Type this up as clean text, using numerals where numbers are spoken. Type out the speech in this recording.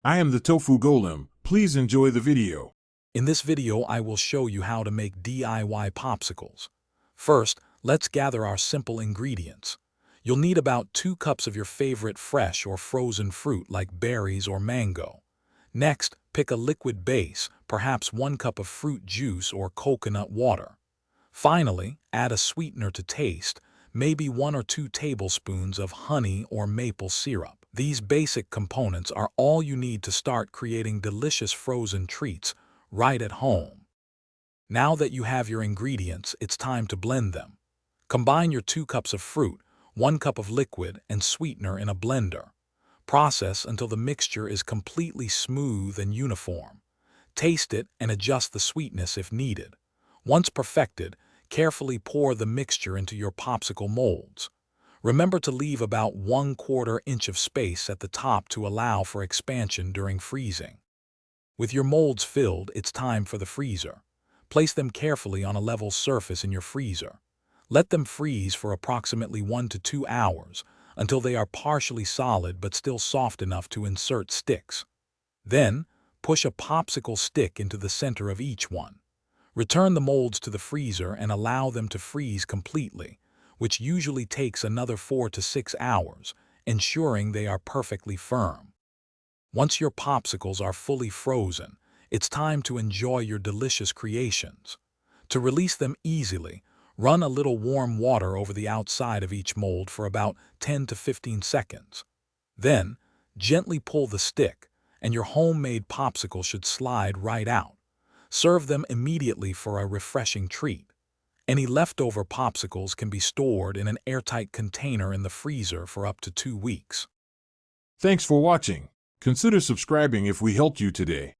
I am the Tofu Golem. Please enjoy the video. In this video, I will show you how to make DIY popsicles. First, let's gather our simple ingredients. You'll need about 2 cups of your favorite fresh or frozen fruit like berries or mango. Next, pick a liquid base, perhaps 1 cup of fruit juice or coconut water. Finally, add a sweetener to taste, maybe 1 or 2 tablespoons of honey or maple syrup. These basic components are all you need to start creating delicious frozen treats right at home. Now that you have your ingredients, it's time to blend them. Combine your 2 cups of fruit, 1 cup of liquid, and sweetener in a blender. Process until the mixture is completely smooth and uniform. Taste it and adjust the sweetness if needed. Once perfected, carefully pour the mixture into your popsicle molds. Remember to leave about 1/4 inch of space at the top to allow for expansion during freezing. With your molds filled, it's time for the freezer. Place them carefully on a level surface in your freezer. Let them freeze for approximately 1 to 2 hours until they are partially solid but still soft enough to insert sticks. Then, push a popsicle stick into the center of each one. Return the molds to the freezer and allow them to freeze completely, which usually takes another 4 to 6 hours, ensuring they are perfectly firm. Once your popsicles are fully frozen, it's time to enjoy your delicious creations. To release them easily, run a little warm water over the outside of each mold for about 10 to 15 seconds. Then, gently pull the stick, and your homemade popsicle should slide right out. Serve them immediately for a refreshing treat. Any leftover popsicles can be stored in an airtight container in the freezer for up to 2 weeks. Thanks for watching. Consider subscribing if we helped you today.